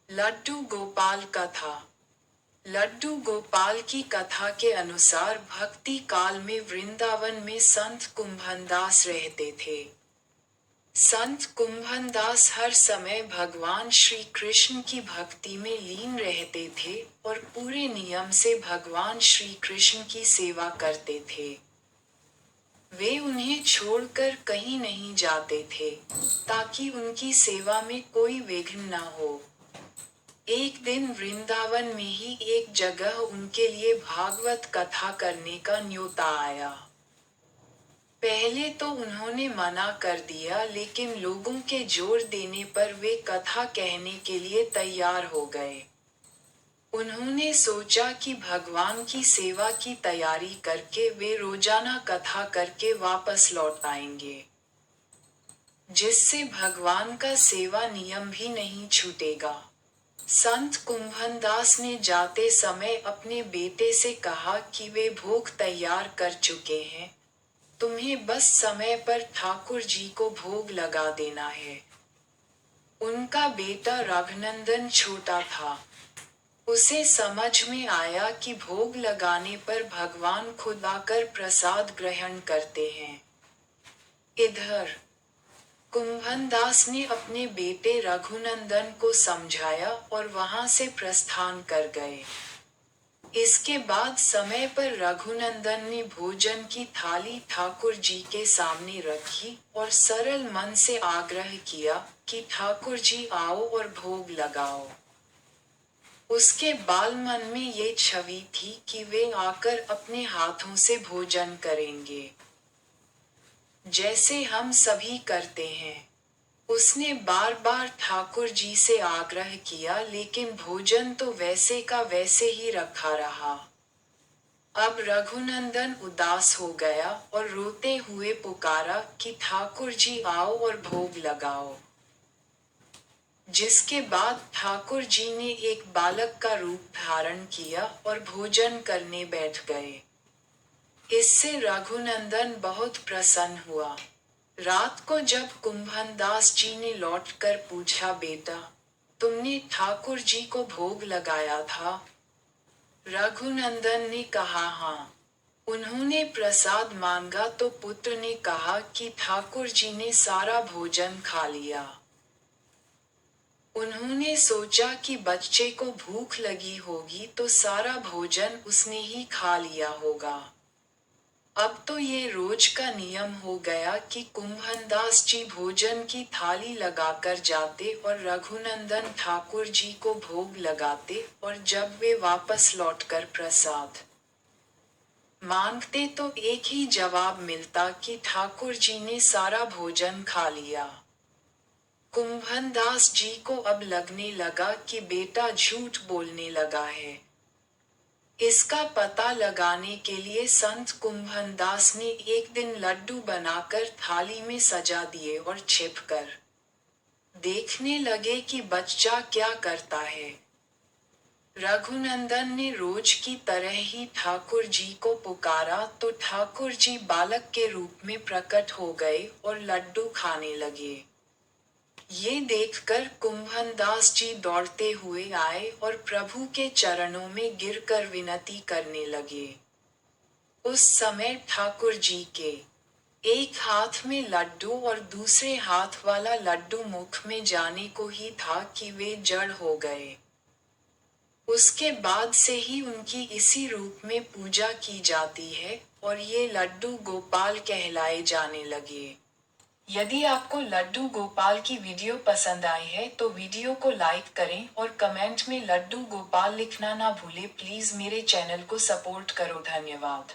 लड्डू गोपाल कथा। लड्डू गोपाल की कथा के अनुसार भक्ति काल में वृंदावन में संत कुंभनदास रहते थे। संत कुंभनदास हर समय भगवान श्री कृष्ण की भक्ति में लीन रहते थे और पूरे नियम से भगवान श्री कृष्ण की सेवा करते थे। वे उन्हें छोड़कर कहीं नहीं जाते थे, ताकि उनकी सेवा में कोई विघ्न न हो। एक दिन वृंदावन में ही एक जगह उनके लिए भागवत कथा करने का न्योता आया। पहले तो उन्होंने मना कर दिया, लेकिन लोगों के जोर देने पर वे कथा कहने के लिए तैयार हो गए। उन्होंने सोचा कि भगवान की सेवा की तैयारी करके वे रोजाना कथा करके वापस लौट आएंगे, जिससे भगवान का सेवा नियम भी नहीं छूटेगा। संत कुंभनदास ने जाते समय अपने बेटे से कहा कि वे भोग तैयार कर चुके हैं, तुम्हें बस समय पर ठाकुर जी को भोग लगा देना है। उनका बेटा रघुनंदन छोटा था। उसे समझ में आया कि भोग लगाने पर भगवान खुद आकर प्रसाद ग्रहण करते हैं। इधर कुंभनदास ने अपने बेटे रघुनंदन को समझाया और वहां से प्रस्थान कर गए। इसके बाद समय पर रघुनंदन ने भोजन की थाली ठाकुर जी के सामने रखी और सरल मन से आग्रह किया कि ठाकुर जी आओ और भोग लगाओ। उसके बाल मन में ये छवि थी कि वे आकर अपने हाथों से भोजन करेंगे, जैसे हम सभी करते हैं। उसने बार बार ठाकुर जी से आग्रह किया, लेकिन भोजन तो वैसे का वैसे ही रखा रहा। अब रघुनंदन उदास हो गया और रोते हुए पुकारा कि ठाकुर जी आओ और भोग लगाओ। जिसके बाद ठाकुर जी ने एक बालक का रूप धारण किया और भोजन करने बैठ गए। इससे रघुनंदन बहुत प्रसन्न हुआ। रात को जब कुंभनदास जी ने लौटकर पूछा, बेटा, तुमने ठाकुर जी को भोग लगाया था? रघुनंदन ने कहा, हाँ। उन्होंने प्रसाद मांगा तो पुत्र ने कहा कि ठाकुर जी ने सारा भोजन खा लिया। उन्होंने सोचा कि बच्चे को भूख लगी होगी तो सारा भोजन उसने ही खा लिया होगा। अब तो ये रोज का नियम हो गया कि कुंभनदास जी भोजन की थाली लगाकर जाते और रघुनंदन ठाकुर जी को भोग लगाते, और जब वे वापस लौटकर प्रसाद मांगते तो एक ही जवाब मिलता कि ठाकुर जी ने सारा भोजन खा लिया। कुंभनदास जी को अब लगने लगा कि बेटा झूठ बोलने लगा है। इसका पता लगाने के लिए संत कुंभनदास ने एक दिन लड्डू बनाकर थाली में सजा दिए और छिपकर देखने लगे कि बच्चा क्या करता है। रघुनंदन ने रोज की तरह ही ठाकुर जी को पुकारा तो ठाकुर जी बालक के रूप में प्रकट हो गए और लड्डू खाने लगे। ये देखकर कुंभनदास जी दौड़ते हुए आए और प्रभु के चरणों में गिरकर विनती करने लगे। उस समय ठाकुर जी के एक हाथ में लड्डू और दूसरे हाथ वाला लड्डू मुख में जाने को ही था कि वे जड़ हो गए। उसके बाद से ही उनकी इसी रूप में पूजा की जाती है और ये लड्डू गोपाल कहलाए जाने लगे। यदि आपको लड्डू गोपाल की वीडियो पसंद आई है तो वीडियो को लाइक करें और कमेंट में लड्डू गोपाल लिखना ना भूलें। प्लीज मेरे चैनल को सपोर्ट करो। धन्यवाद।